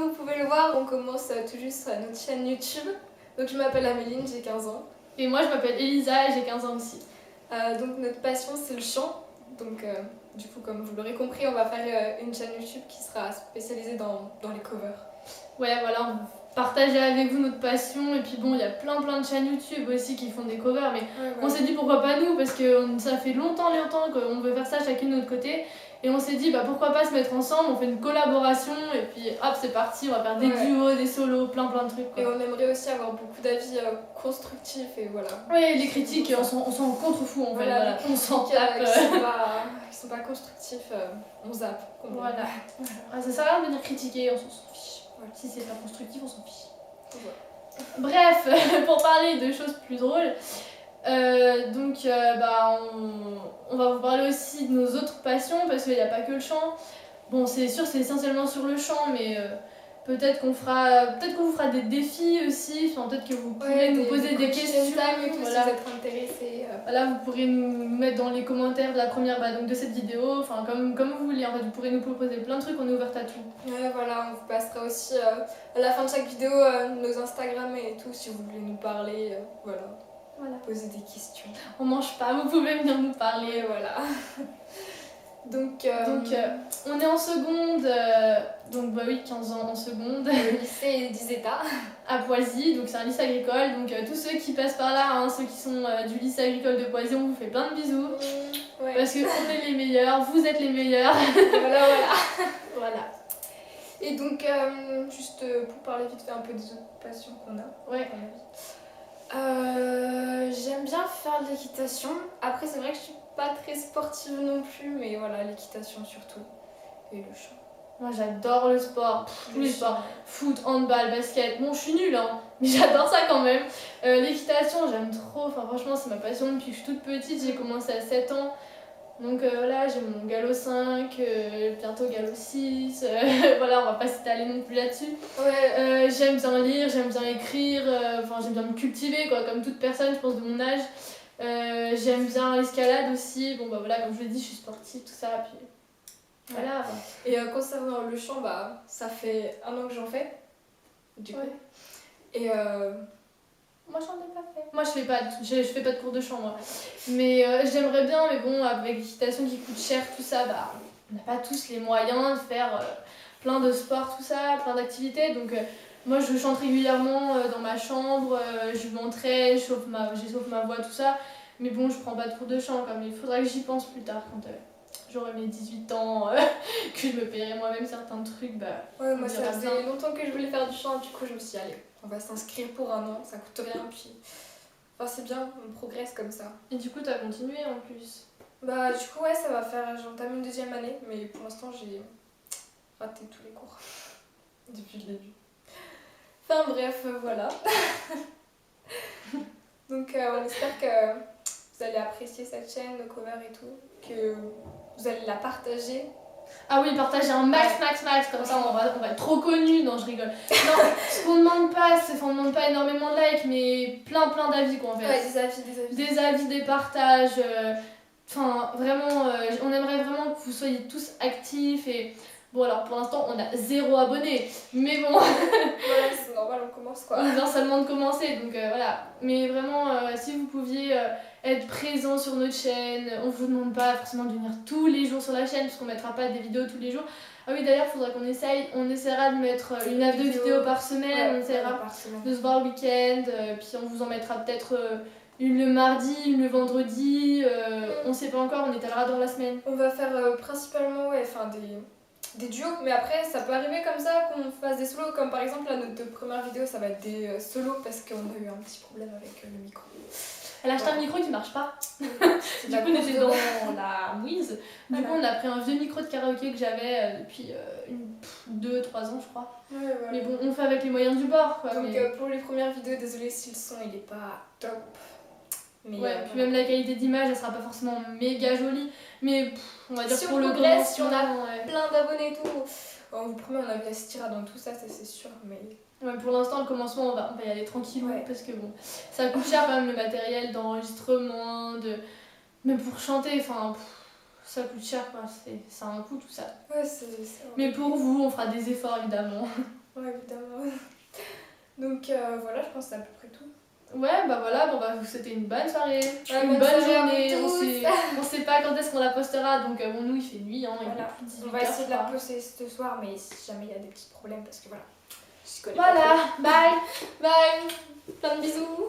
comme vous pouvez le voir, on commence tout juste notre chaîne YouTube. Donc je m'appelle Améline, j'ai 15 ans. Et moi je m'appelle Elisa et j'ai 15 ans aussi. Donc notre passion c'est le chant. Donc du coup comme vous l'aurez compris, on va faire une chaîne YouTube qui sera spécialisée dans les covers. Ouais voilà, on partageait avec vous notre passion et puis bon il y a plein de chaînes YouTube aussi qui font des covers mais on s'est dit pourquoi pas nous parce que ça fait longtemps qu'on veut faire ça chacune de notre côté et on s'est dit bah pourquoi pas se mettre ensemble, on fait une collaboration et puis hop c'est parti, on va faire des duos, des solos, plein de trucs quoi. Et on aimerait aussi avoir beaucoup d'avis constructifs et voilà. Oui les critiques on s'en contrefou en fait, voilà. On s'en tape. Qui sont pas constructifs, on zappe. Voilà. Ah, ça sert à rien de venir critiquer, on s'en fiche. Voilà. Si c'est pas constructif, on s'en fiche. Voilà. Bref, pour parler de choses plus drôles, on va vous parler aussi de nos autres passions parce qu'il n'y a pas que le chant. Bon, c'est sûr, c'est essentiellement sur le chant, mais peut-être qu'on vous fera des défis aussi. Enfin, peut-être que vous pourrez nous poser des questions. Et tout, voilà. Si vous êtes intéressés. Voilà, vous pourrez nous mettre dans les commentaires de la première donc de cette vidéo, enfin comme vous voulez. En fait, vous pourrez nous proposer plein de trucs, on est ouverte à tout. Ouais, voilà, on vous passera aussi à la fin de chaque vidéo nos Instagram et tout si vous voulez nous parler. Voilà. Poser des questions. On mange pas, vous pouvez venir nous parler. Et voilà. Donc, on est en seconde, donc bah oui, 15 ans en seconde. Au lycée d'Iseta. À Poisy, donc c'est un lycée agricole. Donc tous ceux qui passent par là, hein, ceux qui sont du lycée agricole de Poisy, on vous fait plein de bisous. Ouais. Parce qu'on est les meilleurs, vous êtes les meilleurs. Voilà. Voilà. Et donc, juste pour parler vite fait un peu des autres passions qu'on a. Ouais. J'aime bien faire de l'équitation. Après, c'est vrai que je suis pas très sportive non plus, mais voilà, l'équitation surtout. Et le chant. Moi j'adore le sport, tous les sports, foot, handball, basket. Bon, je suis nulle, hein, mais j'adore ça quand même. L'équitation, j'aime trop. Enfin, franchement, c'est ma passion depuis que je suis toute petite. J'ai commencé à 7 ans. Donc voilà, j'ai mon galop 5, bientôt galop 6. Voilà, on va pas s'étaler non plus là-dessus. Ouais. J'aime bien lire, j'aime bien écrire. Enfin, j'aime bien me cultiver, quoi, comme toute personne, je pense, de mon âge. J'aime bien l'escalade aussi. Bon, bah voilà, comme je l'ai dit, je suis sportive, tout ça. Puis voilà. Et concernant le chant, bah, ça fait 1 an que j'en fais. Du coup. Et moi j'en ai pas fait. Moi je fais pas de cours de chant moi. Mais j'aimerais bien, mais bon, avec l'équitation qui coûte cher, tout ça, bah on n'a pas tous les moyens de faire plein de sports, tout ça, plein d'activités. Donc moi je chante régulièrement dans ma chambre, je m'entraîne, j'échauffe ma voix, tout ça. Mais bon, je prends pas de cours de chant, comme il faudra que j'y pense plus tard quand j'aurai mes 18 ans, que je me paierai moi-même certains trucs. Bah, ouais, moi ça faisait longtemps que je voulais faire du chant, du coup je me suis dit allez, on va s'inscrire pour 1 an, ça coûte rien, puis enfin c'est bien, on progresse comme ça. Et du coup t'as continué en plus? Bah du coup ouais, ça va faire, j'entame une 2e année, mais pour l'instant j'ai raté tous les cours depuis le début. Enfin bref, voilà. Donc on espère que vous allez apprécier cette chaîne, nos covers et tout, que vous allez la partager. Ah oui, partager un max, comme ça on va être trop connus. Non, je rigole. Non, ce qu'on demande pas, on demande pas énormément de likes, mais plein d'avis quoi en fait. Ouais, des avis. Des partages. Enfin, vraiment, on aimerait vraiment que vous soyez tous actifs et... Bon alors pour l'instant on a 0 abonnés, mais bon. Voilà, c'est normal, on commence quoi. On vient seulement de commencer, donc voilà. Mais vraiment, si vous pouviez être présent sur notre chaîne, on vous demande pas forcément de venir tous les jours sur la chaîne, parce qu'on mettra pas des vidéos tous les jours. Ah oui d'ailleurs, il faudra qu'on on essaiera de mettre une à 2 vidéos par semaine, on essaiera de se voir le week-end, puis on vous en mettra peut-être... une le mardi, une le vendredi, on sait pas encore, on étalera dans la semaine. On va faire principalement des duos, mais après ça peut arriver comme ça qu'on fasse des solos, comme par exemple là, nos 2 premières vidéos ça va être des solos parce qu'on a eu un petit problème avec le micro. Elle a acheté un micro qui marche pas. Du coup on était dans la mouise. Du coup on a pris un vieux micro de karaoké que j'avais depuis 2-3 ans je crois. Ouais. Mais bon on fait avec les moyens du bord quoi. Donc pour les premières vidéos, désolé si le son il est pas top. Mais puis même la qualité d'image elle sera pas forcément méga jolie, mais on va dire si pour on le progresse, si on a ouais. plein d'abonnés et tout, on vous promet on a bien se dans tout ça, c'est sûr, mais... Ouais, pour l'instant le commencement on va y aller tranquillou parce que bon ça coûte cher quand même le matériel d'enregistrement, même pour chanter, enfin ça coûte cher quoi, ça a un coût tout ça. Ouais, c'est mais pour vous on fera des efforts évidemment. Ouais, évidemment. Donc voilà, je pense que c'est à peu près tout. Ouais, bah voilà, bon bah c'était une bonne soirée, Ouais, une bonne bonne soirée à journée. vous tous. On sait pas quand est-ce qu'on la postera, donc bon, nous il fait nuit, hein, il Voilà. est plus 18 On va heures, essayer je de la crois. poster ce soir, mais si jamais il y a des petits problèmes, parce que voilà, je connais Voilà, pas trop. bye, Bye. Plein de bisous.